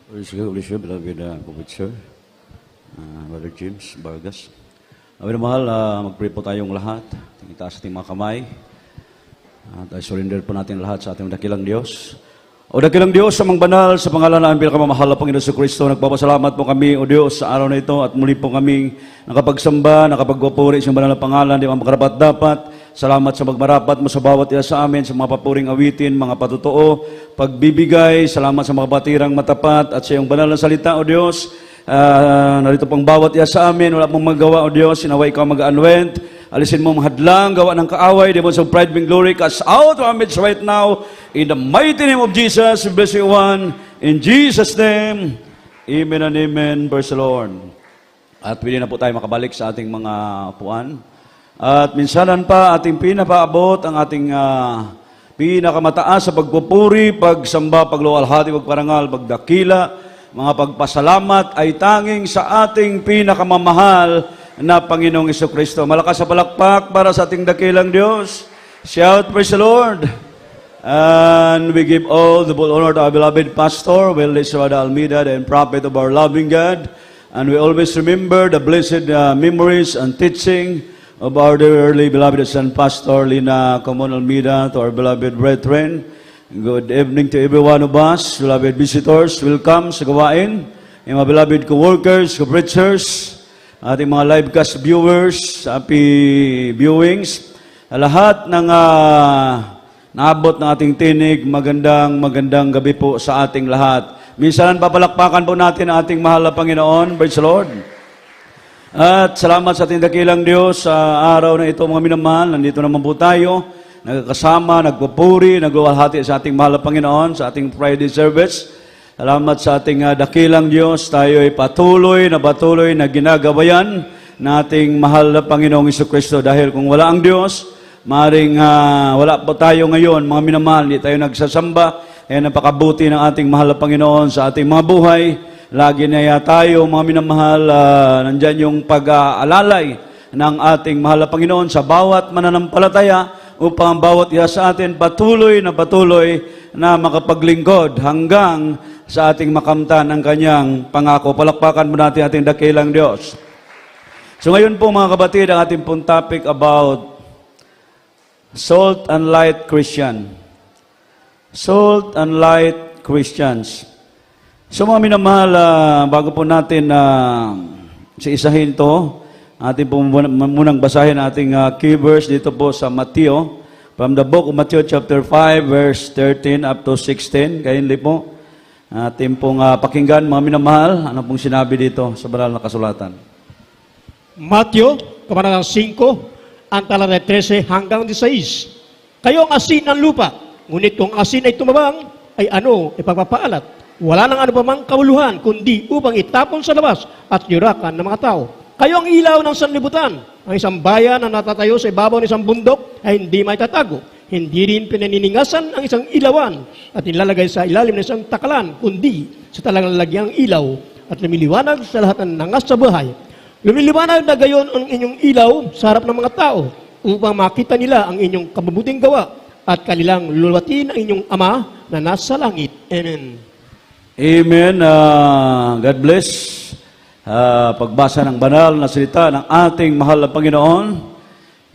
Praise God, beloved Prophet Sir, Brother James Vargas. Mahal, mag-pray po tayong lahat. Itaas ating mga kamay. At surrender po natin lahat sa ating dakilang Diyos. O dakilang Diyos, sa mga banal, sa pangalan ng pinakamamahal na Panginoon sa Kristo, nagpapasalamat po kami, O Diyos, sa araw na ito at muli po kami nakapagsamba, nakapagpupuri sa banal na pangalan, di mga makarapat-dapat. Salamat sa magmarapat mo sa bawat isa sa amin, sa mga papuring awitin, mga patotoo, pagbibigay. Salamat sa mga batirang matapat at sa iyong banal na salita, O Diyos. Narito pang bawat isa sa amin, wala pong magawa, O Diyos, sinaway ikaw mag-unwent. Alisin mo ang hadlang, gawa ng kaaway, demons of pride and glory, cast out of our midst right now. In the mighty name of Jesus, we bless you one. In Jesus' name, amen and amen. Praise the Lord. At pwede na po tayo makabalik sa ating mga upuan. At minsanan pa ating pinapaabot ang ating pinakamataas sa pagpupuri, pagsamba, pagluwalhati, pagparangal, pagdakila, mga pagpasalamat ay tanging sa ating pinakamamahal na Panginoong Jesucristo. Malakas sa palakpak para sa ating dakilang Diyos. Shout, praise the Lord. And we give all the honor to our beloved pastor, Will Liswada Almeida, and prophet of our loving God. And we always remember the blessed memories and teaching of our dearly beloved son, Pastor Lina Comon Almeida, to our beloved brethren. Good evening to every one of us, beloved visitors. Welcome sa gawain. Yung mga beloved co-workers, co-preachers, ating mga livecast viewers, happy viewings. Lahat ng naabot ng ating tinig, magandang gabi po sa ating lahat. Minsan papalakpakan po natin ang ating mahal na Panginoon. Praise the Lord. At salamat sa ating dakilang Diyos sa araw na ito, mga minamahal. Nandito naman po tayo, nagkakasama, nagpupuri, nagluwalhati sa ating mahal na Panginoon, sa ating Friday service. Salamat sa ating dakilang Diyos. Tayo ay patuloy na ginagabayan na ating mahal na Panginoong Jesucristo. Dahil kung wala ang Diyos, maring wala po tayo ngayon, mga minamahal, hindi tayo nagsasamba. Kaya napakabuti ng ating mahal na Panginoon sa ating mga buhay. Lagi na tayo, mga minamahal, nandyan yung pag-aalalay ng ating mahal na Panginoon sa bawat mananampalataya upang bawat isa sa atin patuloy na makapaglingkod hanggang sa ating makamtan ang kanyang pangako. Palakpakan mo natin ating dakilang Diyos. So ngayon po mga kapatid, ang ating pong topic about Salt and Light Christian. Salt and Light Christians. So mga minamahal, bago po natin sa isahin to, ating po munang basahin ating key verse dito po sa Mateo, from the book of Matthew chapter 5, verse 13 up to 16. Kainli po, ating pong pakinggan, mga minamahal, ano pong sinabi dito sa banal na kasulatan. Matthew, kabanatang 5, ang talata 13 hanggang 16. Kayo ang asin ng lupa, ngunit kung asin ay tumabang, ay ano, ipagpapaalat. Wala nang ano pa mang kauluhan, kundi upang itapon sa labas at yurakan ng mga tao. Kayo ang ilaw ng sanlibutan. Ang isang bayan na natatayo sa ibabaw ng isang bundok ay hindi may tatago. Hindi rin pinaniningasan ang isang ilawan at nilalagay sa ilalim ng isang takalan, kundi sa talagang lalagyang ilaw at lumiliwanag sa lahat ng nangas sa bahay. Lumiliwanag na gayon ang inyong ilaw sa harap ng mga tao upang makita nila ang inyong kabubuting gawa at kanilang luluwatin ang inyong Ama na nasa langit. Amen. Amen. God bless. Pagbasa ng banal na salita ng ating mahal na Panginoon.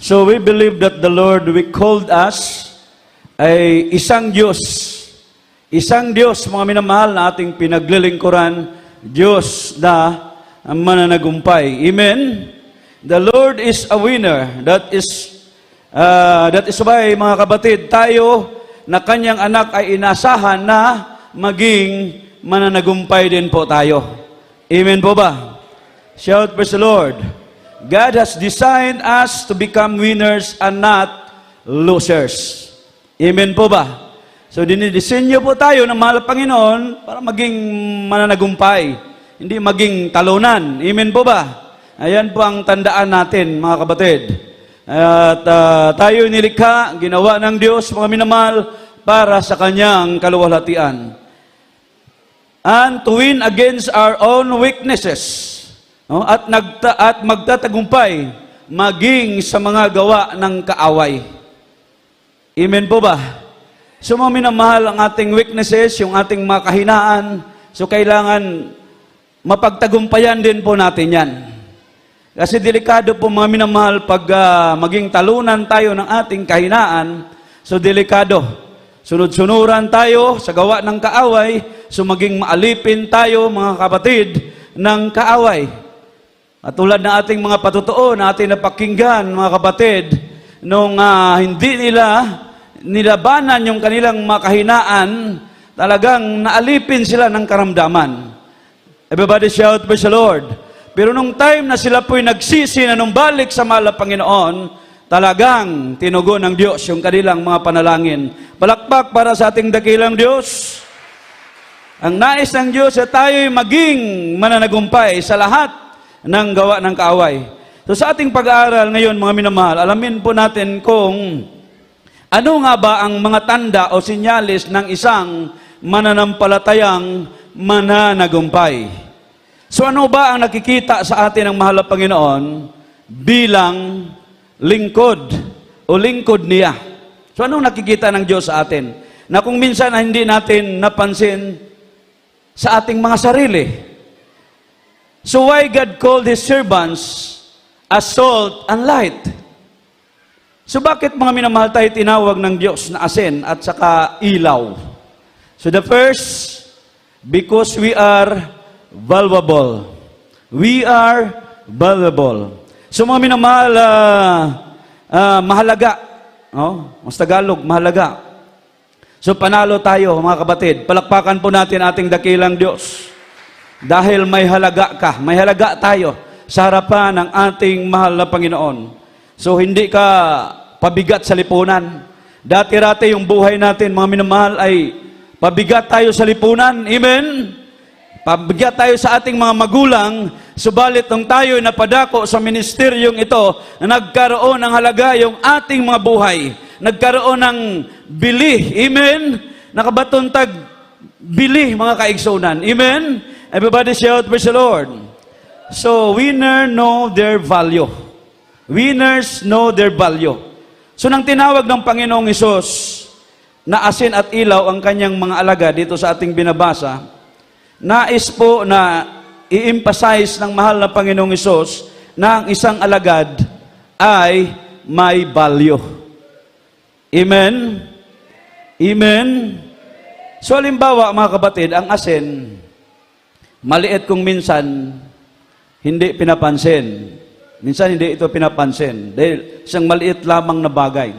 So we believe that the Lord we called us ay isang Diyos. Isang Diyos, mga minamahal na ating pinaglilingkuran, Diyos na mananagumpay. Amen? The Lord is a winner. That is why, mga kapatid, tayo na kanyang anak ay inasahan na maging mananagumpay din po tayo. Amen po ba? Shout, praise the Lord. God has designed us to become winners and not losers. Amen po ba? So, dinidisenyo po tayo ng mahal na Panginoon para maging mananagumpay, hindi maging talunan. Amen po ba? Ayan po ang tandaan natin, mga kapatid. At tayo nilikha, ginawa ng Diyos, mga minamahal, para sa kanyang kaluwalhatian. And to win against our own weaknesses. At magtatagumpay maging sa mga gawa ng kaaway. Amen po ba? So mga minamahal, ang ating weaknesses, yung ating mga kahinaan, So kailangan mapagtagumpayan din po natin yan. Kasi delikado po mga minamahal pag maging talunan tayo ng ating kahinaan, so delikado. Sunod-sunuran tayo sa gawa ng kaaway, so maging maalipin tayo mga kapatid ng kaaway. At tulad ng ating mga patutuo na ating napakinggan mga kapatid, nung hindi nila nilabanan yung kanilang mga kahinaan, talagang naalipin sila ng karamdaman. Everybody shout, praise the Lord. Pero nung time na sila po'y nagsisi na nung balik sa mahal na Panginoon, talagang tinugon ng Diyos yung kanilang mga panalangin. Palakpak para sa ating dakilang Diyos. Ang nais ng Diyos ay tayo'y maging mananagumpay sa lahat ng gawa ng kaaway. So sa ating pag-aaral ngayon, mga minamahal, alamin po natin kung ano nga ba ang mga tanda o sinyalis ng isang mananampalatayang mananagumpay. So ano ba ang nakikita sa atin ng mahal na Panginoon bilang lingkod o lingkod niya? So anong nakikita ng Diyos sa atin? Na kung minsan na hindi natin napansin sa ating mga sarili. So why God called His servants as salt and light? So bakit mga minamahal tayo tinawag ng Diyos na asin at saka ilaw? So the first, because we are valuable. We are valuable. So mga minamahal, mahalaga. Mas Tagalog, mahalaga. So panalo tayo mga kapatid. Palakpakan po natin ating dakilang Diyos. Dahil may halaga ka, may halaga tayo sa harapan ng ating mahal na Panginoon. So hindi ka pabigat sa lipunan. Dati-rati yung buhay natin, mga minamahal, ay pabigat tayo sa lipunan. Amen? Pabigat tayo sa ating mga magulang, subalit nung tayo napadako sa ministeryong ito, nagkaroon ng halaga yung ating mga buhay. Nagkaroon ng bili. Amen? Nakabatuntag bili, mga kaigsunan. Amen? Everybody shout, praise the Lord. So, winners know their value. Winners know their value. So, nang tinawag ng Panginoong Hesus na asin at ilaw ang kanyang mga alaga dito sa ating binabasa, nais po na i-emphasize ng mahal na Panginoong Hesus na ang isang alagad ay may value. Amen? Amen? So, halimbawa, mga kapatid, ang asin, maliit kung minsan, hindi pinapansin. Minsan hindi ito pinapansin. Dahil isang maliit lamang na bagay.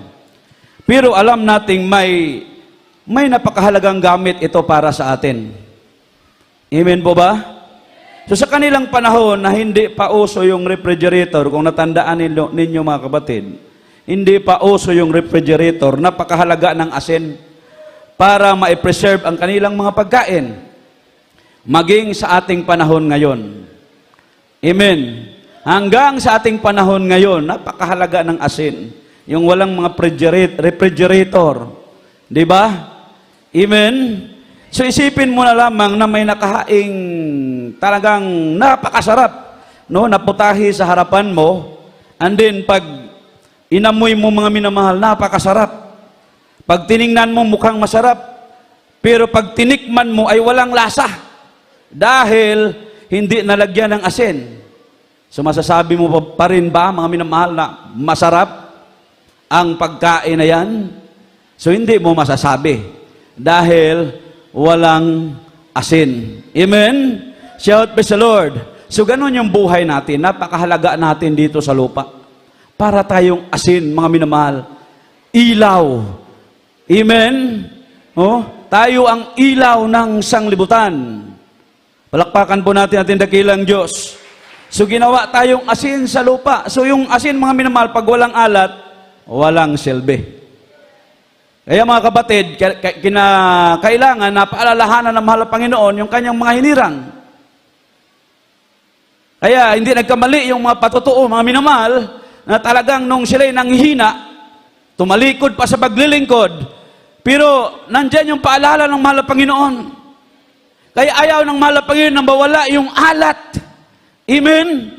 Pero alam nating may napakahalagang gamit ito para sa atin. Amen po ba? So sa kanilang panahon na hindi pa uso yung refrigerator, kung natandaan ninyo mga kapatid, hindi pa uso yung refrigerator, napakahalaga ng asin para ma-preserve ang kanilang mga pagkain. Maging sa ating panahon ngayon. Amen. Hanggang sa ating panahon ngayon, napakahalaga ng asin. Yung walang mga refrigerator. Di ba? Amen. So isipin mo na lamang na may nakahaing talagang napakasarap, no? Naputahi sa harapan mo, and then pag inamoy mo mga minamahal, napakasarap. Pag tiningnan mo, mukhang masarap. Pero pag tinikman mo ay walang lasa. Dahil hindi nalagyan ng asin. So masasabi mo pa rin ba, mga minamahal, na masarap ang pagkain na yan? So hindi mo masasabi. Dahil walang asin. Amen? Shout, praise the Lord. So ganun yung buhay natin. Napakahalaga natin dito sa lupa. Para tayong asin, mga minamahal. Ilaw. Amen? Tayo ang ilaw ng sanglibutan. Palakpakan po natin ating dakilang Diyos. So ginawa tayong asin sa lupa. So yung asin, mga minamahal, pag walang alat, walang silbi. Kaya mga kapatid, kailangan na paalalahanan ng mahal na Panginoon yung kanyang mga hinirang. Kaya hindi nagkamali yung mga patutuo, mga minamahal, na talagang nung sila'y nanghihina, tumalikod pa sa paglilingkod, pero nandyan yung paalala ng mahal na Panginoon. Kaya ayaw ng mahal na Panginoon na mawala yung alat. Amen?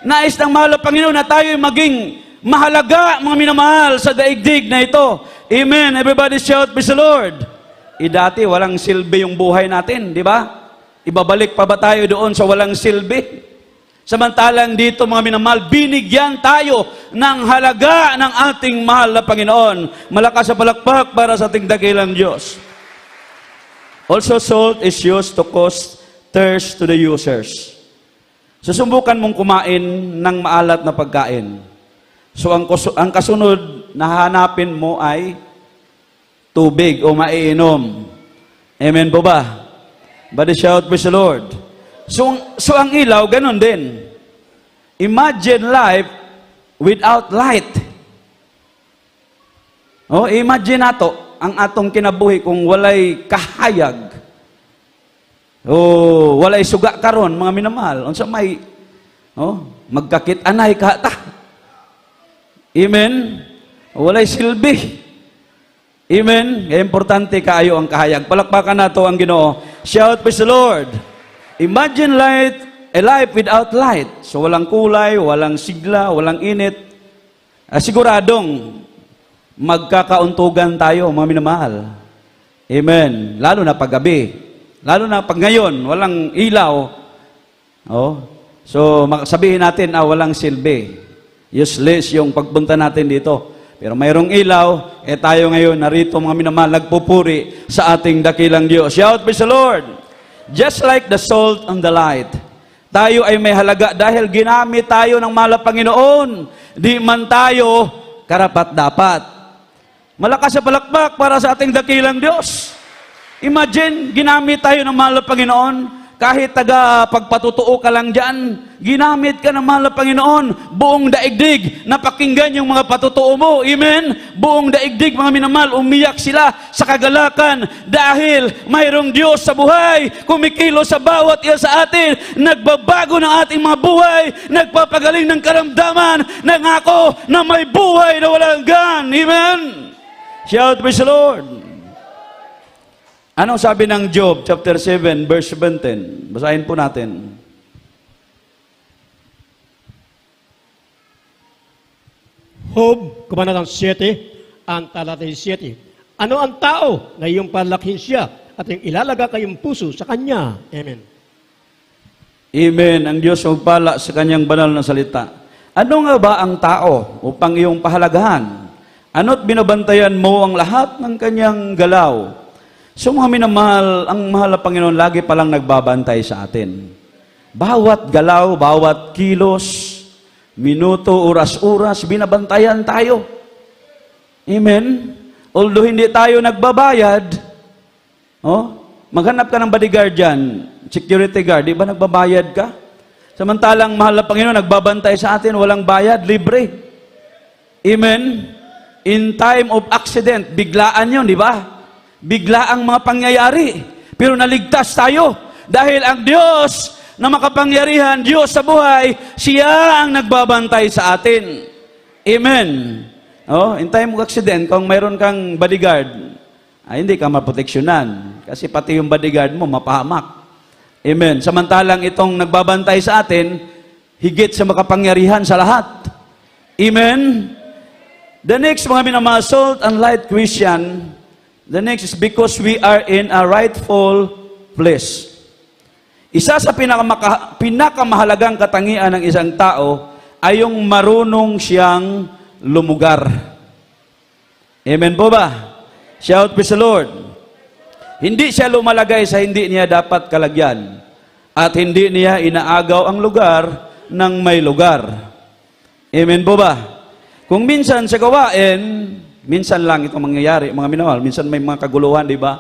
Nais ng mahal na Panginoon na tayo maging mahalaga, mga minamahal, sa daigdig na ito. Amen? Everybody shout, praise the Lord. Dati walang silbi yung buhay natin, di ba? Ibabalik pa ba tayo doon sa walang silbi? Samantalang dito mga minamahal, binigyan tayo ng halaga ng ating mahal na Panginoon. Malakas sa palakpak para sa ating dakilang Diyos. Also, salt is used to cause thirst to the users. Susubukan mong kumain ng maalat na pagkain. So, ang kasunod na hanapin mo ay tubig o maiinom. Amen po ba? Body shout, praise the Lord. So ang ilaw, ganun din. Imagine life without light. Oh, imagine nato ang atong kinabuhi kung walay kahayag. Oh, walay suga karon mga minamahal. Unsa may magkakit-anay ka ta. Amen. Walay silbi. Amen. Importante kaayo ang kahayag. Palakpakan nato ang Ginoo. Shout, praise the Lord. Imagine a life without light. So walang kulay, walang sigla, walang init. Siguradong magkakauntugan tayo, mga minamahal. Amen. Lalo na paggabi. Lalo na pag ngayon, walang ilaw. Oh. So sabihin natin, walang silbi. Useless yung pagpunta natin dito. Pero mayroong ilaw, tayo ngayon narito mga minamahal, nagpupuri sa ating dakilang Diyos. Shout, praise the Lord! Just like the salt and the light, tayo ay may halaga dahil ginamit tayo ng mahal na Panginoon. Di man tayo karapat-dapat. Malakas sa palakpak para sa ating dakilang Diyos. Imagine, ginamit tayo ng mahal na Panginoon. Kahit pagpatutuo ka lang dyan, ginamit ka ng mahal na Panginoon, buong daigdig, napakinggan yung mga patutuo mo. Amen? Buong daigdig, mga minamahal, umiyak sila sa kagalakan dahil mayroong Diyos sa buhay, kumikilo sa bawat isa sa atin, nagbabago ng ating mga buhay, nagpapagaling ng karamdaman, nangako na may buhay na walang hanggan. Amen? Shout, praise the Lord! Anong sabi ng Job, chapter 7, verse 17? Basahin po natin. Job, Kabanatang 7, ang talata 7. Ano ang tao na iyong palakihin siya at iyong ilalaga kayong puso sa Kanya? Amen. Amen. Ang Diyos magpala sa Kanyang banal na salita. Ano nga ba ang tao upang iyong pahalagahan? Ano't binabantayan mo ang lahat ng Kanyang galaw? So mga minamahal, ang mahal na Panginoon lagi palang nagbabantay sa atin. Bawat galaw, bawat kilos, minuto, oras-oras, binabantayan tayo. Amen? Although hindi tayo nagbabayad, maghanap ka ng bodyguard dyan, security guard, di ba nagbabayad ka? Samantalang mahal na Panginoon, nagbabantay sa atin, walang bayad, libre. Amen? In time of accident, biglaan yun, di ba? Bigla ang mga pangyayari. Pero naligtas tayo. Dahil ang Diyos na makapangyarihan, Diyos sa buhay, siya ang nagbabantay sa atin. Amen. In time of accident, kung mayroon kang bodyguard, hindi ka maproteksyonan. Kasi pati yung bodyguard mo, mapahamak. Amen. Samantalang itong nagbabantay sa atin, higit sa makapangyarihan sa lahat. Amen. The next, mga minamahal, salt and light Christian, the next is because we are in a rightful place. Isa sa pinakamahalagang katangian ng isang tao ay yung marunong siyang lumugar. Amen po ba? Shout, praise the Lord. Hindi siya lumalagay sa hindi niya dapat kalagyan. At hindi niya inaagaw ang lugar ng may lugar. Amen po ba? Kung minsan sa gawain, minsan lang ito mangyayari, mga minamahal. Minsan may mga kaguluhan, di ba?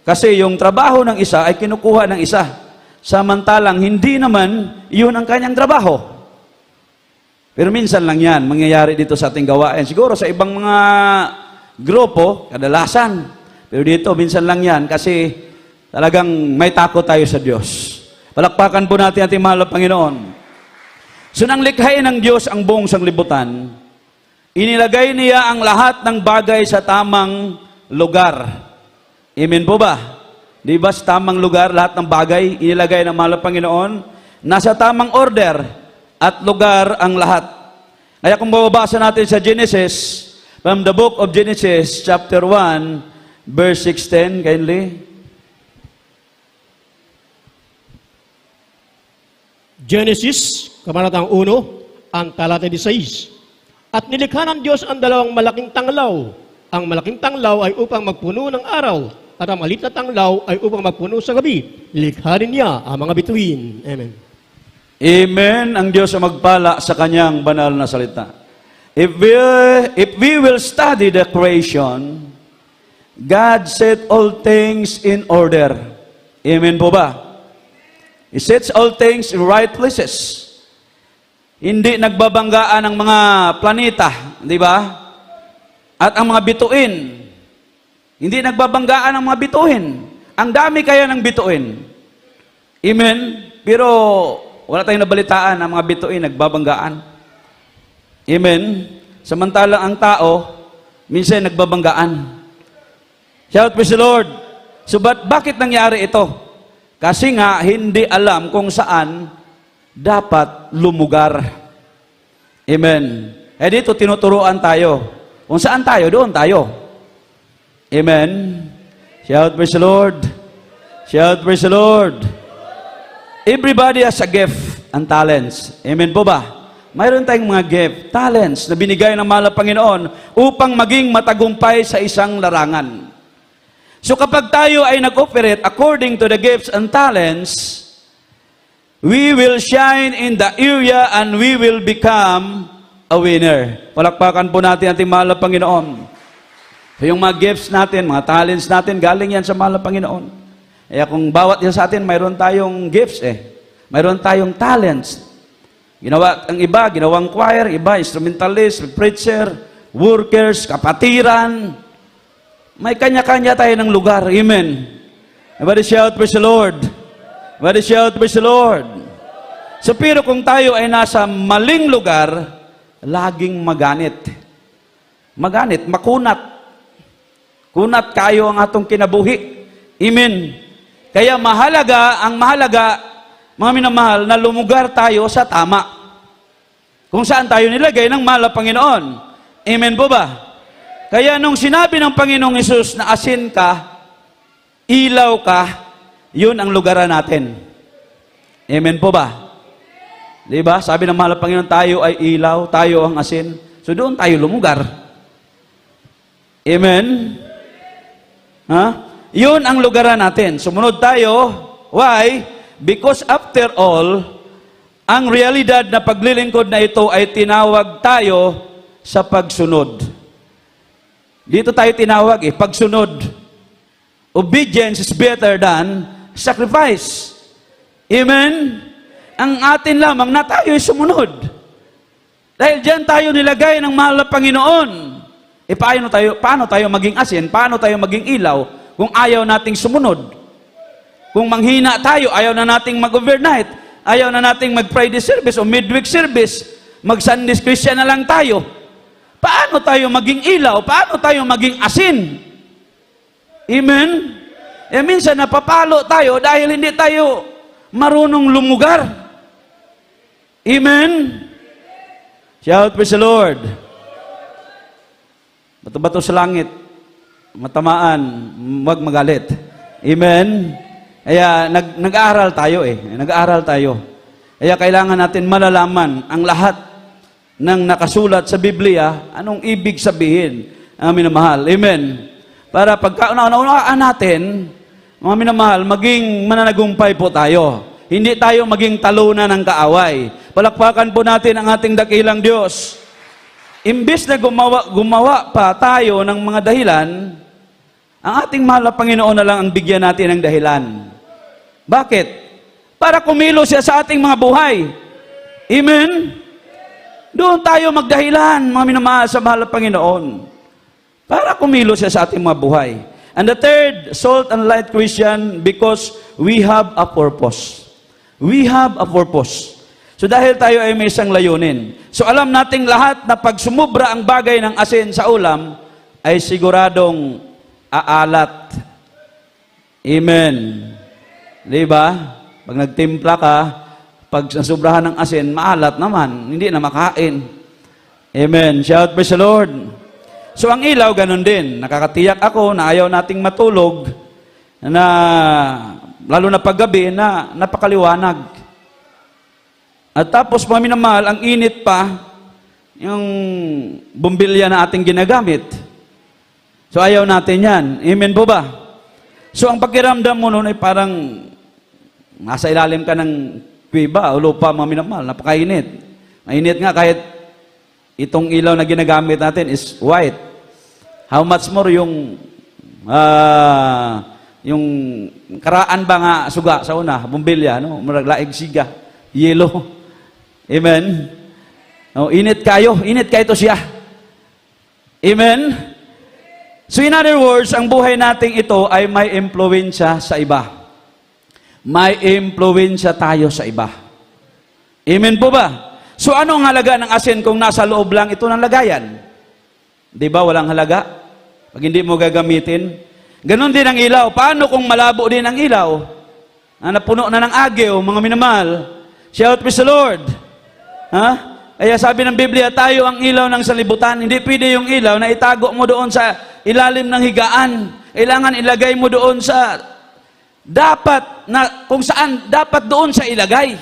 Kasi yung trabaho ng isa ay kinukuha ng isa. Samantalang hindi naman yun ang kanyang trabaho. Pero minsan lang yan, mangyayari dito sa ating gawain. Siguro sa ibang mga grupo, kadalasan. Pero dito, minsan lang yan kasi talagang may takot tayo sa Diyos. Palakpakan po natin ating mahal na Panginoon. So nang likhain ng Diyos ang buong sanglibutan, inilagay niya ang lahat ng bagay sa tamang lugar. Amen po ba? Di ba sa tamang lugar, lahat ng bagay inilagay ng mahal na Panginoon? Nasa tamang order at lugar ang lahat. Kaya kung bababasa natin sa Genesis, from the book of Genesis, chapter 1, verse 16, kindly. Genesis, Kabanatang 1, ang talata 16. At nilikha ng Diyos ang dalawang malaking tanglaw. Ang malaking tanglaw ay upang magpuno ng araw, at ang maliit na tanglaw ay upang magpuno sa gabi. Likha rin niya ang mga bituin. Amen. Amen. Ang Diyos ang magpala sa kanyang banal na salita. If we will study the creation, God set all things in order. Amen po ba? He sets all things in right places. Hindi nagbabanggaan ang mga planeta, di ba? At ang mga bituin. Hindi nagbabanggaan ang mga bituin. Ang dami kaya ng bituin. Amen? Pero wala tayong nabalitaan ang mga bituin nagbabanggaan. Amen? Samantalang ang tao, minsan nagbabanggaan. Shout praise the Lord. So bakit nangyari ito? Kasi nga, hindi alam kung saan dapat lumugar. Amen. Eh dito, tinuturuan tayo. Kung saan tayo, doon tayo. Amen. Shout praise the Lord. Shout praise the Lord. Everybody has a gift and talents. Amen po ba? Mayroon tayong mga gift, talents na binigay ng mahal na Panginoon upang maging matagumpay sa isang larangan. So kapag tayo ay nag-operate according to the gifts and talents, we will shine in the area and we will become a winner. Palakpakan po natin ating mahal na Panginoon. So yung mga gifts natin, mga talents natin, galing yan sa mahal na Panginoon. Kaya kung bawat isa sa atin, mayroon tayong gifts Mayroon tayong talents. Ang iba, ginawang choir, iba, instrumentalist, preacher, workers, kapatiran. May kanya-kanya tayo ng lugar. Amen. Everybody shout, praise the Lord. Everybody shout, praise the Lord. So, pero kung tayo ay nasa maling lugar, laging maganit. Maganit, makunat. Kunat kayo ang atong kinabuhi. Amen. Kaya mahalaga, mga minamahal, na lumugar tayo sa tama. Kung saan tayo nilagay ng mahal na Panginoon. Amen po ba? Kaya nung sinabi ng Panginoong Hesus na asin ka, ilaw ka, yun ang lugaran natin. Amen po ba? Diba? Sabi ng mahal na Panginoon, tayo ay ilaw, tayo ang asin. So doon tayo lumugar. Amen? Ha? Yun ang lugaran natin. Sumunod tayo. Why? Because after all, ang realidad na paglilingkod na ito ay tinawag tayo sa pagsunod. Dito tayo tinawag pagsunod. Obedience is better than sacrifice. Amen? Ang atin lamang na tayo ay sumunod. Dahil dyan tayo nilagay ng mahal na Panginoon. Paano tayo maging asin? Paano tayo maging ilaw kung ayaw nating sumunod? Kung manghina tayo, ayaw na nating mag-overnight, ayaw na nating mag-Friday service o midweek service, mag-Sunday Christian na lang tayo. Paano tayo maging ilaw? Paano tayo maging asin? Amen? Minsan napapalo tayo dahil hindi tayo marunong lumugar. Amen? Shout, praise the Lord. Bato-bato sa langit, matamaan, wag magalit. Amen? Kaya nag-aaral tayo Nag-aaral tayo. Kaya kailangan natin malalaman ang lahat ng nakasulat sa Biblia, anong ibig sabihin, minamahal. Amen. Para pagkaunaan natin, mga minamahal, maging mananagumpay po tayo. Hindi tayo maging talunan ng kaaway. Palakpakan po natin ang ating dakilang Diyos. Imbis na gumawa pa tayo ng mga dahilan, ang ating mahal na Panginoon na lang ang bigyan natin ng dahilan. Bakit? Para kumilos siya sa ating mga buhay. Amen? Doon tayo magdahilan, mga minamahal sa mahal na Panginoon. Para kumilos siya sa ating mga buhay. And the third, salt and light Christian, because we have a purpose. We have a purpose. So dahil tayo ay may isang layunin. So alam nating lahat na pag sumubra ang bagay ng asin sa ulam, ay siguradong aalat. Amen. Diba? Pag nagtimpla ka, pag nasubrahan ng asin, maalat naman. Hindi na makain. Amen. Shout, praise the Lord. So ang ilaw, ganun din. Nakakatiyak ako na ayaw nating matulog na, lalo na paggabi, na napakaliwanag. At tapos, mga minamahal, ang init pa, yung bumbilya na ating ginagamit. So, ayaw natin yan. Amen po ba? So, ang pakiramdam mo noon ay parang nasa ilalim ka ng kuweba o lupa, mga minamahal. Napakainit. Mainit nga kahit itong ilaw na ginagamit natin is white. How much more yung karaan ba nga suga sa una, bumbilya, no? Maraglaig siga, yelo. Amen? No, init kayo to siya. Amen? So in other words, ang buhay nating ito ay may impluwensya sa iba. May impluwensya tayo sa iba. Amen po ba? So ano ang halaga ng asin kung nasa loob lang ito ng lagayan? Di ba walang halaga? Pag hindi mo gagamitin. Ganon din ang ilaw. Paano kung malabo din ang ilaw? Napuno na ng agyo, mga minamahal. Shout praise the Lord. Ha? Kaya sabi ng Biblia, tayo ang ilaw ng sanlibutan. Hindi pwede yung ilaw na itago mo doon sa ilalim ng higaan. Kailangan ilagay mo doon sa dapat na kung saan dapat doon sa ilagay.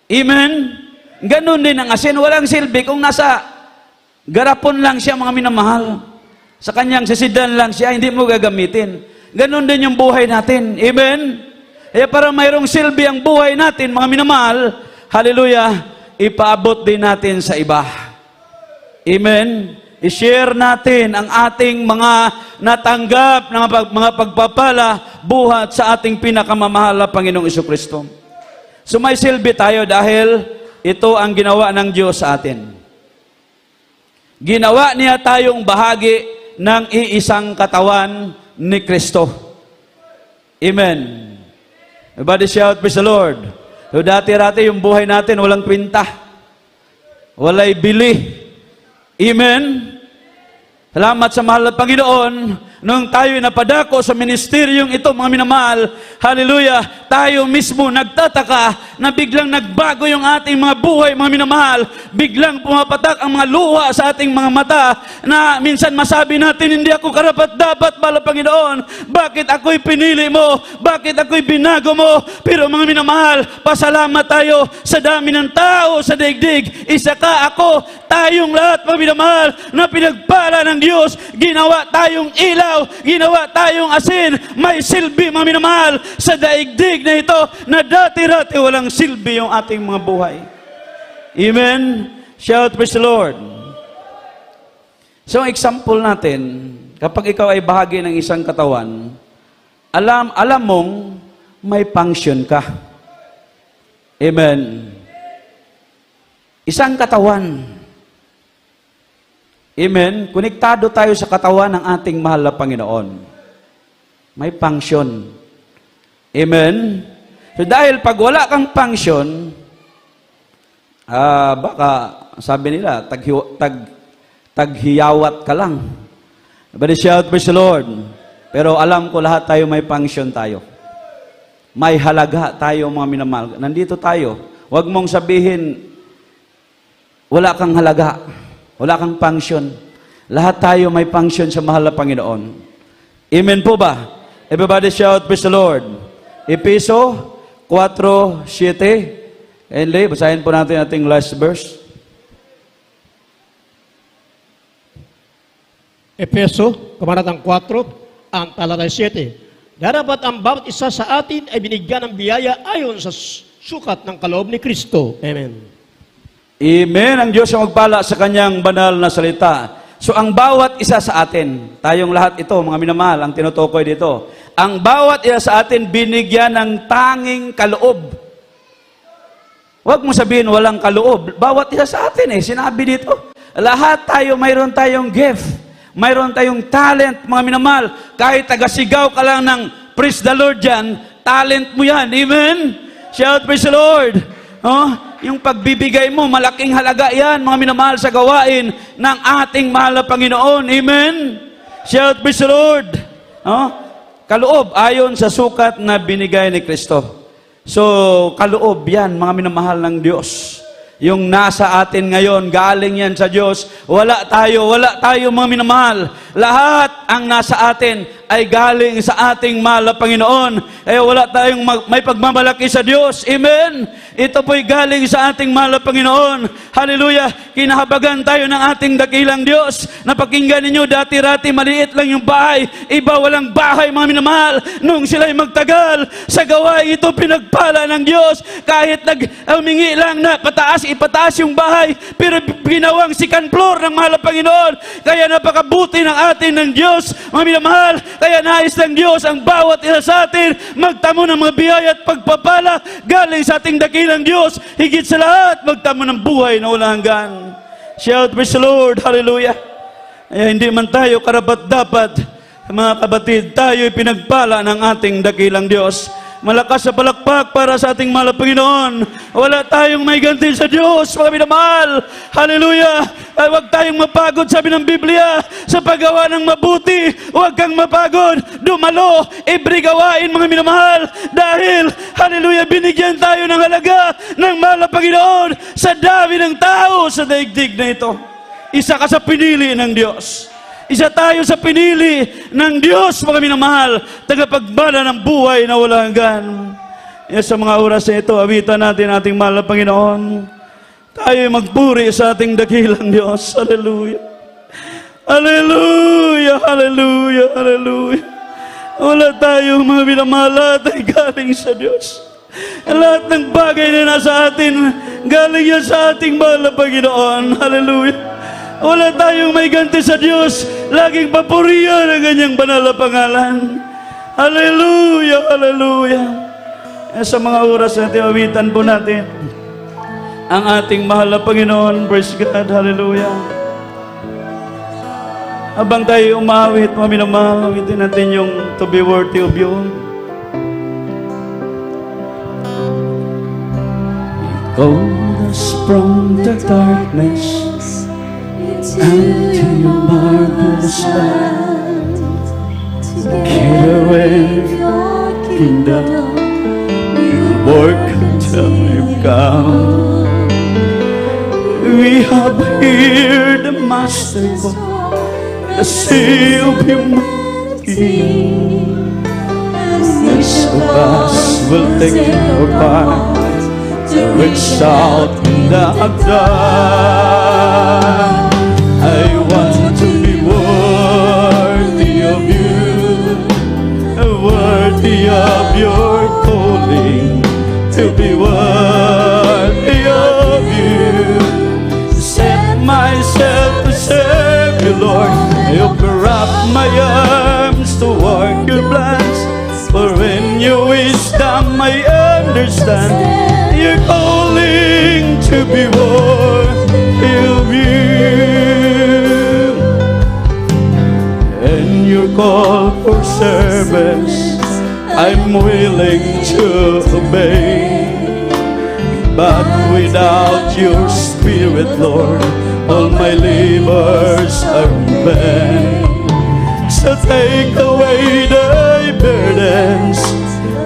Amen? Ganon din ang asin. Walang silbi kung nasa garapon lang siya, mga minamahal. Sa kanyang sisidan lang siya, hindi mo gagamitin. Ganon din yung buhay natin. Amen? Kaya para mayroong silbi ang buhay natin, mga minamahal, hallelujah, ipaabot din natin sa iba. Amen? I-share natin ang ating mga natanggap na mga pagpapala buhat sa ating pinakamamahal na Panginoong Jesucristo. So may silbi tayo dahil ito ang ginawa ng Diyos sa atin. Ginawa niya tayong bahagi ng iisang katawan ni Kristo. Amen. Everybody shout, praise the Lord. So dati-rati yung buhay natin walang kwenta. Walay bili. Amen. Salamat sa mahal na Panginoon. Nung tayo napadako sa ministeryong ito, mga minamahal, hallelujah, tayo mismo nagtataka na biglang nagbago yung ating mga buhay, mga minamahal. Biglang pumapatak ang mga luha sa ating mga mata na minsan masabi natin, hindi ako karapat-dapat, mahal na Panginoon. Bakit ako'y pinili mo? Bakit ako'y binago mo? Pero mga minamahal, pasalamat tayo sa dami ng tao sa daigdig. Isa ka, ako, tayong lahat, mga minamahal, na pinagpala ng Diyos. Ginawa tayong ilaw, ginawa tayong asin, may silbi, mga minamahal, sa daigdig na ito na dati-rati walang silbi yung ating mga buhay. Amen? Shout, praise the Lord. So, example natin, kapag ikaw ay bahagi ng isang katawan, alam mong may function ka. Amen? Isang katawan. Amen? Konektado tayo sa katawan ng ating mahal na Panginoon. May function. Amen? So dahil pag wala kang function, baka sabi nila, taghiyawat ka lang. But shout, praise the Lord. Pero alam ko lahat tayo may function tayo. May halaga tayo, mga minamahal. Nandito tayo. Huwag mong sabihin, wala kang halaga. Wala kang function. Lahat tayo may function sa mahal na Panginoon. Amen po ba? Everybody shout, praise the Lord. Efeso 4:7. Enley, basahin po natin ating last verse. Efeso, kabanatang 4, ang talatay 7. Darapat ang bawat isa sa atin ay binigyan ng biyaya ayon sa sukat ng kaloob ni Kristo. Amen. Amen. Ang Diyos ang magpala sa kanyang banal na salita. So, ang bawat isa sa atin, tayong lahat ito, mga minamahal, ang tinutukoy dito, ang bawat isa sa atin binigyan ng tanging kaloob. Huwag mo sabihin walang kaloob. Bawat isa sa atin sinabi dito. Lahat tayo, mayroon tayong gift. Mayroon tayong talent, mga minamahal. Kahit tagasigaw ka lang ng praise the Lord dyan, talent mo yan. Amen? Shout, praise the Lord. Yung pagbibigay mo, malaking halaga yan, mga minamahal, sa gawain ng ating mahal na Panginoon. Amen? Shout, praise the Lord. Kaloob, ayon sa sukat na binigay ni Kristo. So, kaloob yan, mga minamahal ng Diyos. Yung nasa atin ngayon, galing yan sa Diyos. Wala tayo mga minamahal. Lahat ang nasa atin ay galing sa ating mahal na Panginoon. Kaya wala tayong may pagmamalaki sa Diyos. Amen? Ito po'y galing sa ating mahal na Panginoon. Hallelujah! Kinahabagan tayo ng ating dakilang Diyos. Napakinggan ninyo, dati-rati maliit lang yung bahay. Iba walang bahay, mga minamahal. Nung sila'y magtagal, sa gawain ito pinagpala ng Diyos. Kahit humingi lang na ipataas yung bahay, pero ginawang second floor ng mahal na Panginoon. Kaya napakabuti ng atin ng Diyos, mga minamahal. Kaya nais ng Diyos ang bawat isa sa atin magtamo ng mga biyaya at pagpapala galing sa ating dakilang Diyos. Higit sa lahat, magtamo ng buhay na walang hanggan. Shout, praise the Lord, hallelujah. Kaya hindi man tayo karapat-dapat, mga kapatid, tayo'y pinagpala ng ating dakilang Diyos. Malakas sa palakpak para sa ating mahal na Panginoon. Wala tayong may ganti sa Diyos, mga minamahal. Hallelujah! Ay, huwag tayong mapagod, sabi ng Biblia, sa paggawa ng mabuti. Huwag kang mapagod, dumalo, every gawain, mga minamahal. Dahil, hallelujah, binigyan tayo ng halaga ng mahal na Panginoon sa dami ng tao sa daigdig na ito. Isa ka sa pinili ng Diyos. Isa tayo sa pinili ng Diyos, mga minamahal, tagapagbala ng buhay na walang hanggan. Sa mga oras na ito, awitan natin ating mahal na Panginoon. Tayo magpuri sa ating dakilang Diyos. Hallelujah. Hallelujah, hallelujah, hallelujah. Wala tayong mga minamahal, lahat ay galing sa Diyos. Lahat ng bagay na nasa atin, galing yan sa ating mahal na Panginoon. Hallelujah. Wala tayong may ganti sa Diyos. Laging papurihan ang kanyang banal na pangalan. Hallelujah, hallelujah. Sa mga oras na awitan po natin ang ating mahal na Panginoon. Praise God, hallelujah. Habang tayo umawit, mga minamahal, awitin natin yung To Be Worthy of You. Called us from the darkness unto your marvelous light, together with your kingdom, you work until you come. We have heard the Master call, the sea of humanity. Each of us will take our part to reach out in the dark. I want to be worthy of you, worthy of your calling, to be worthy of you. Set myself to serve you, Lord. I open up my arms to work your plans, for in your wisdom I understand you're calling to be worthy of you. And your call for service I'm willing to obey, but without your spirit, Lord, all my labors are in vain. So take away the burdens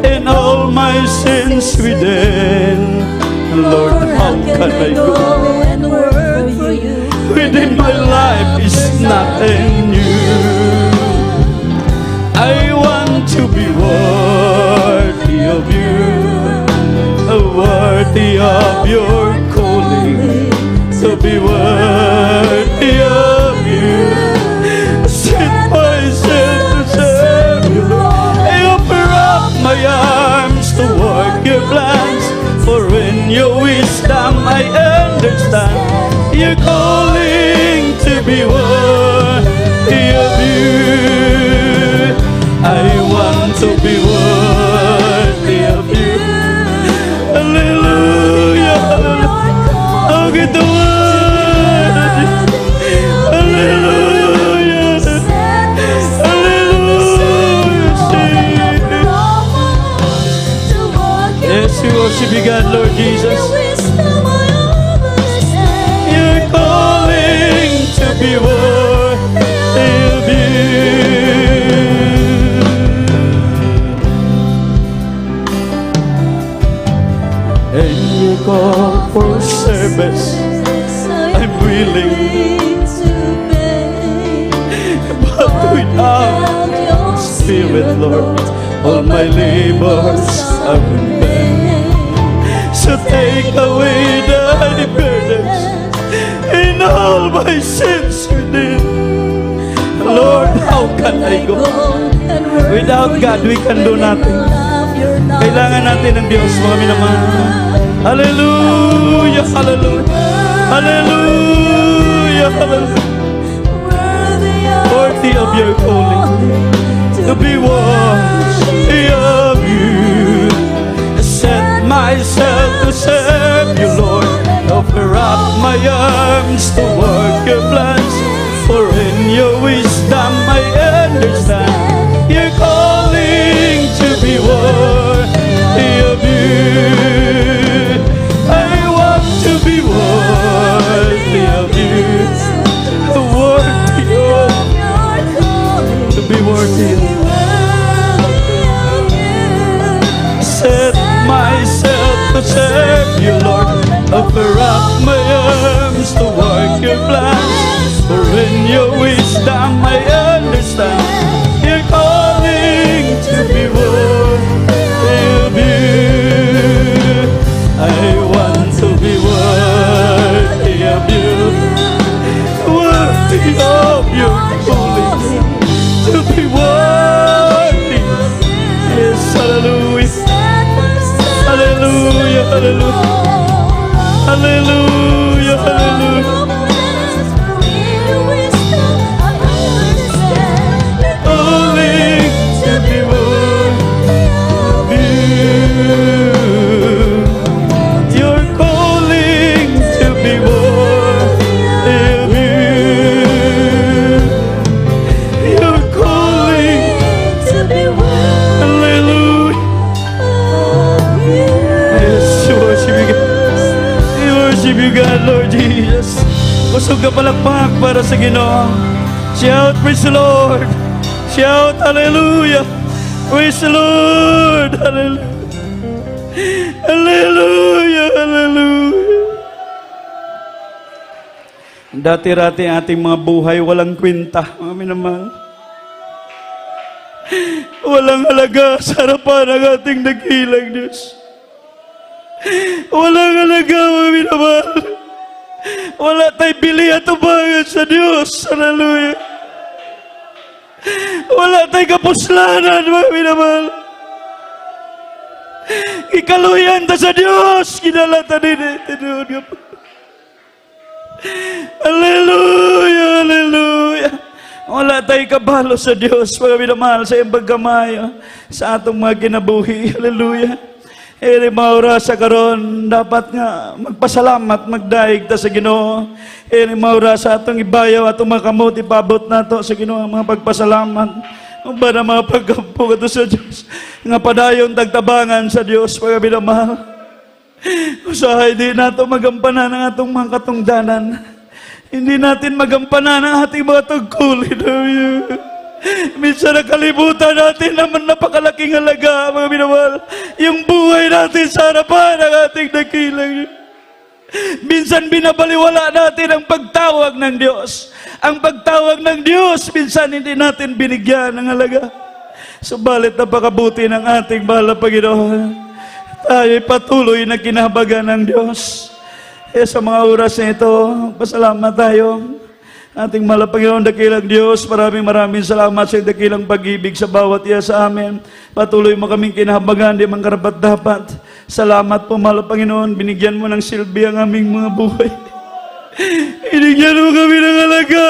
and all my sins within. Lord, how can I go and work for you? Within my life is nothing new. I want to be worthy of you, worthy of your calling, to be worthy of you. Set myself to serve you, Lord. I open up my arms to work your plans, for in your wisdom I understand you're calling to be worthy of you. I want to be worthy of you. Hallelujah. Oh, get the word. Hallelujah. Hallelujah. Yes, we worship you, God, Lord Jesus. You're calling to be worthy of you. And you call for service, I'm willing. But without your Spirit, Lord, all my labors are in vain. So take away thy burdens and all my sins within. Lord, how can I go? Without God, we can do nothing. Kailangan natin ng Diyos, mga minamahal. Hallelujah, hallelujah, hallelujah, hallelujah. Worthy of your calling, to be worthy of you. Set myself to serve you, Lord. Offer up my arms to work your plans. For in your wisdom I understand you're calling to be worthy of you. I want to be worthy of you. Worthy of, to be worthy of. Set myself to serve you, Lord. Offer up my arms to work your plans. For in your wisdom I understand you're calling to be worthy of you. I want to be worthy of you, worthy of your calling, to be worthy. Yes, hallelujah, hallelujah, hallelujah, hallelujah, hallelujah. Calling to be worthy of you. You're calling to be worthy of you. You're calling to be worthy. Hallelujah. Yes, we worship you, God. We worship you, God, Lord Jesus. Kusog ka palakpak para sa Ginoo. Shout, praise the Lord. Shout, hallelujah. Praise the Lord. Hallelujah. Hallelujah. Hallelujah. Dati-rati ating mga buhay walang kwenta, mga minamahal. Walang halaga sa harapan ng ating dakilang Diyos. Walang halaga, mga minamahal. Wala tayong bili at ubangan sa Diyos. Hallelujah. Wala tayong kapuslanan, mga minamahal. Ikaluyan ta sa Diyos. Kinalata din ito. Hallelujah, hallelujah. Wala tayong kabalo sa Diyos, mga minamahal, sa iyong pagkamay, sa atong mga kinabuhi. Hallelujah. Mga oras sa karon, dapat nga magpasalamat, magdaig ta sa Ginoo. Mga oras sa atong ibayaw, atong mga kamot, ipabot nato sa Ginoo, mga pagpasalamat. Ba na mga pagkampo kato sa Diyos, nga padayon tagtabangan sa Diyos, mga minamahal. Usahay di nato magampanan ang atong mga katungdanan. Hindi natin magampanan ang ating mga tungkulin. Minsan nakalimutan natin naman napakalaking halaga, mga minamahal, yung buhay natin sa harapan ng ating dakilang. Minsan binabaliwala natin ang pagtawag ng Diyos. Ang pagtawag ng Diyos, minsan hindi natin binigyan ng halaga. Subalit napakabuti ng ating mahal na Panginoon. Tayo'y patuloy na kinahabagan ng Diyos. Sa mga oras na ito, pasalamat tayo. Ating mahal na Panginoon, dakilang Diyos, maraming salamat sa dakilang pag-ibig sa bawat iya sa amin. Patuloy mo kaming kinahabagan, di man karapat-dapat. Salamat po, mahal na Panginoon, binigyan mo ng silbi ang aming mga buhay. Binigyan mo kami ng halaga.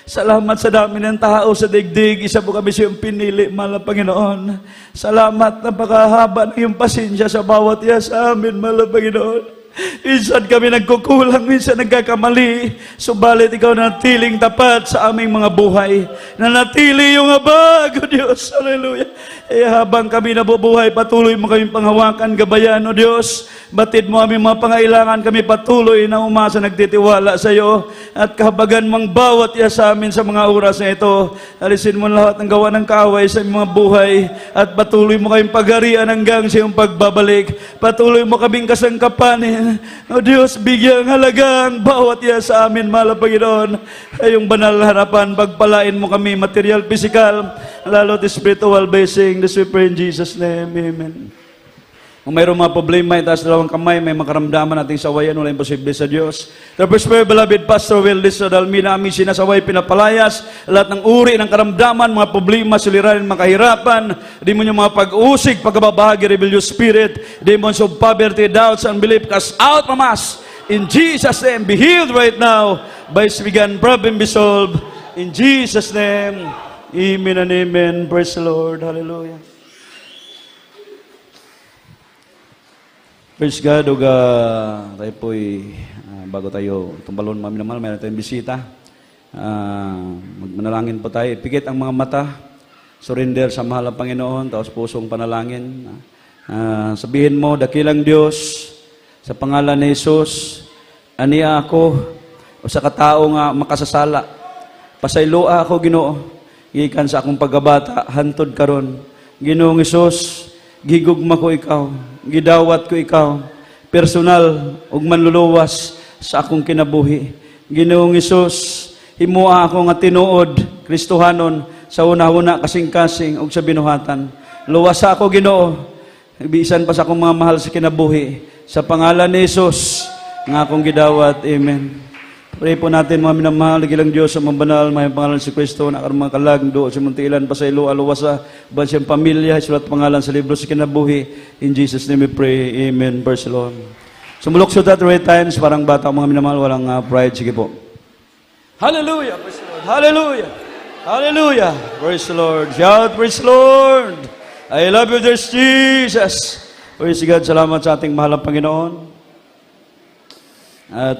Salamat sa dami ng tao sa digdig. Isa po kami sa iyong pinili, mahal na Panginoon. Salamat, napakahaba ng iyong pasensya sa bawat iya sa amin, mahal na Panginoon. Minsan kami nagkukulang, minsan nagkakamali. Subalit ikaw natiling tapat sa aming mga buhay. Nanatili yung habag, O Diyos. Hallelujah. Habang kami nabubuhay, patuloy mo kaming panghawakan, gabayan, O Diyos. Batid mo aming mga pangailangan, kami patuloy na umasa, nagtitiwala sa iyo. At kahabagan mong bawat iya sa amin sa mga oras na ito. Alisin mo lahat ng gawa ng kaaway sa aming mga buhay. at patuloy mo kayong pagharian hanggang sa iyong pagbabalik. Patuloy mo kaming kasangkapanin. O Diyos, bigyang halaga ang bawat iya sa amin, mahal na Panginoon. Ayong banal na harapan, pagpalain mo kami, material, physical, lalo at spiritual blessing. This we pray in Jesus' name. Amen. Kung mayroong mga problema, itaas dalawang kamay, may makaramdaman nating sawayan, wala imposible sa Diyos. The first prayer, beloved Pastor Willis Dalmina, aming sinasaway, pinapalayas, lahat ng uri ng karamdaman, mga problema, suliranin, mga kahirapan, demon yung mga pag-usig, pagkababahagi, rebellious spirit, demons of poverty, doubts, unbelief, cast out from us. In Jesus' name, be healed right now. By began, problem be solved. In Jesus' name, amen and amen. Praise the Lord. Hallelujah. Praise God, tayo po'y, bago tayo tumbalon, mga minamahal, mayroon tayong bisita. Magmanalangin po tayo. Ipikit ang mga mata, surrender sa mahal ng Panginoon, tapos pusong panalangin. Sabihin mo, dakilang Diyos, sa pangalan ni Jesus, aniya ako, o sa katao nga makasasala. Pasaylua ako, Ginoo, gikan sa akong pagkabata, hantod karon. Ginoong Jesus, gigugma ko ikaw, gidawat ko ikaw, personal ug manluluwas sa akong kinabuhi. Ginoong Hesus, himua ako nga tinuod, Kristohanon, sa una-una kasing-kasing ug sa binuhatan. Luwas ako, Ginoo, bisan pa sa akong mga mahal sa kinabuhi. Sa pangalan ni Hesus, nga akong gidawat. Amen. Pray po natin, mga minamahal, nagilang Diyos sa mga banal, may pangalan si Kristo, na karang mga kalagdo, sa muntilan, pasaylo, aluwasa, ban siyang pamilya, sulat pangalan sa libro sa kinabuhi. In Jesus' name we pray. Amen. Praise the Lord. Sumulok so that right times, parang bata, mga minamahal, walang pride. Sige po. Hallelujah! Praise the Lord. Hallelujah! Hallelujah! Praise the Lord. Shout, praise the Lord! I love you, there's Jesus! Praise God, salamat sa ating mahal na Panginoon. At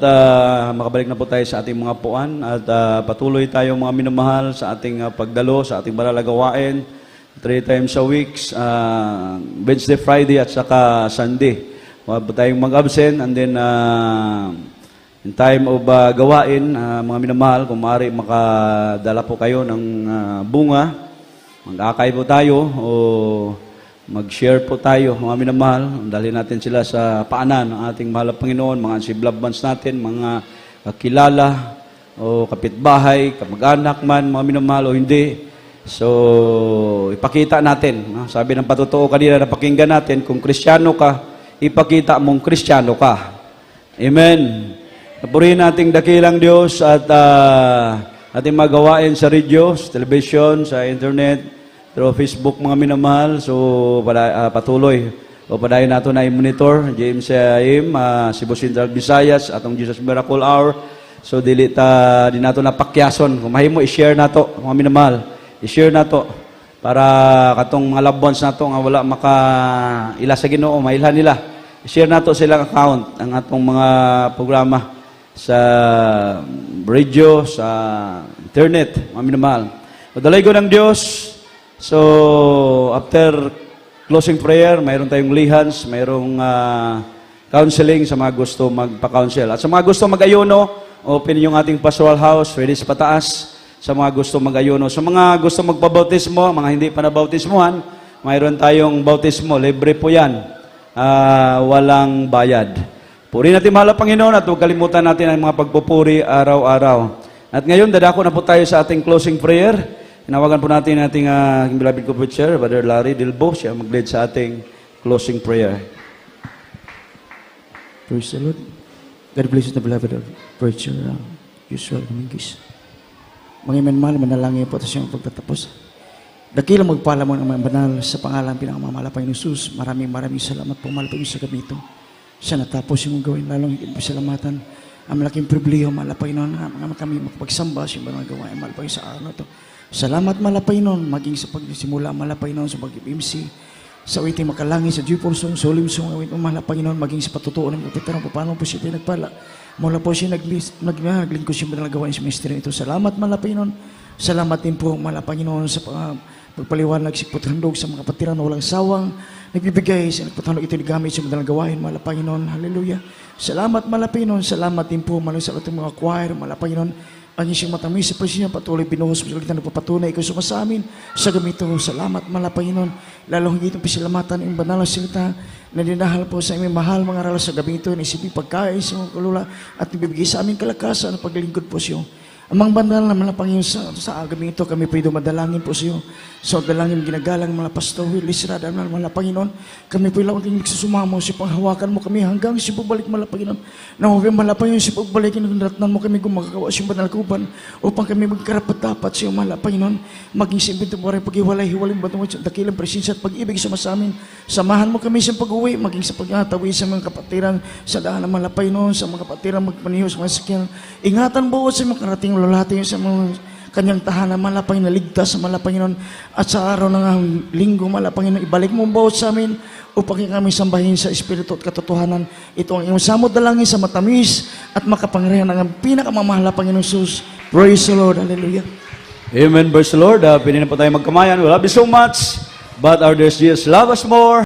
makabalik na po tayo sa ating mga puan at patuloy tayong mga minamahal sa ating pagdalo, sa ating malalagawain 3 times a week, Wednesday, Friday at saka Sunday. Huwag po tayong mag-absent and then in time of gawain, mga minamahal, kung maaari makadala po kayo ng bunga, mag-akay po tayo o mag-share po tayo, mga minamahal. Dalhin natin sila sa paanan ng ating mahal na Panginoon, mga si-loved ones natin, mga kakilala o kapitbahay, kamag-anak man, mga minamahal o hindi. So, ipakita natin. Sabi ng patotoo kanina, napakinggan natin, kung Kristiyano ka, ipakita mong Kristiyano ka. Amen. Napurihin nating dakilang Diyos at ating magawain sa radio, sa television, sa internet, through Facebook, mga minamahal. So, patuloy. O padayon nato na i-monitor. James Cebu Central Visayas, atong Jesus Miracle Hour. So, di nato napakyason. Kung mahimo, i-share nato, mga minamahal. I-share nato. Para katong mga loved ones nato nga wala maka-ila sa Ginoo, mailhan nila. I-share nato silang account, ang atong mga programa sa radio, sa internet, mga minamahal. Madalay ko ng Diyos. So, after closing prayer, mayroon tayong lihans, mayroong counseling sa mga gusto magpa-counsel. At sa mga gusto mag-ayuno, open yung ating pastoral house, ready sa pataas, sa mga gusto mag-ayuno. Sa mga gusto magpabautismo, mga hindi pa nabautismuhan, mayroon tayong bautismo, libre po yan. Walang bayad. Puri natin mahal na Panginoon at huwag kalimutan natin ang mga pagpupuri araw-araw. At ngayon, dadako na po tayo sa ating closing prayer. Tinawagan po natin ating beloved co-preacher, Brother Larry Dilbo, siya mag-lead sa ating closing prayer. Praise the Lord. God bless you, the beloved preacher, usual Dominguez. Mga imanmahal, manalangin po ito siyang pagtatapos. Dakilang magpala mo ng mga banal sa pangalan pinakamalapay Panginoon Jesus. Maraming salamat po, mahal po yung sa gabi ito. Sa natapos yung gawin, lalong salamatan. Ang malaking problema, mahal po Panginoon, mga kami magpagsamba sa mga gawain, mahal po yung sa araw ito. Salamat malapay nun, maging sa pagsimula malapay nun sa pag-MC, sa awiting makalangin, sa Jupolsong, sa ulimsong, awit malapay nun, maging sa patutuo ng kapitan, paano po siya nagpala. Mula po siya naglingkod siya manalagawain sa ministry ito. Salamat malapay nun. Salamat din po malapay nun sa pagpaliwanag sa pagpathandog sa mga kapatiran na walang sawang nagbibigay sa pagpathandog ito gamit sa manalagawain malapay nun. Hallelujah. Salamat malapay nun. Salamat din po malapay sa ating mga choir malapay nun. ang isang matamis sa presensya, patuloy binuhos mo sa kita nagpapatunay ikaw sa amin sa gamito. Salamat mala Panginoon, lalong higit ang pisalamatan ng banal na salita na dinahal po sa aming mahal mga aral sa gabi ito, isipin pagkain sa mga kalula at ibibigay sa aming kalakasan at paglingkod po sa iyo. Amang bandal na mga Panginoon sa gabi ito, kami po dumadalangin po sa iyo. So dalangin ginagalang mga pastor, lisrada na mga Panginoon. Kami po ilang ating nagsusumamo sa panghawakan mo kami hanggang sa pagbalik mga Panginoon. Na huwag mga Panginoon sa pagbalik ng mo kami gumagawa sa banal kuban upang kami magkarapat-dapat sa iyo mga Panginoon. Maging simbito mo rin pag-iwalay-hiwalay mo mo dakilang presensya at pag-ibig sa amin. Samahan mo kami sa pag-uwi, maging sa pag-atawi sa mga kapatiran sa daan ng mga Panginoon, sa mga kapatiran magpaniho sa mga sakyan. Ingatan buot sa mga karating lalati sa mga kanyang tahanan, malapang na ligtas sa malapanginoon at sa araw ng linggo, malapanginoon, ibalik mo ang bawat sa amin upang kami sambahin sa Espiritu at katotohanan. Ito ang iyong samot dalangin sa matamis at makapangyarihan ng pinakamamahal na Panginoon Jesus. Praise the Lord. Hallelujah. Amen. Praise the Lord. Pinin na po tayo magkamayan. We love you so much. But our dear Jesus love us more.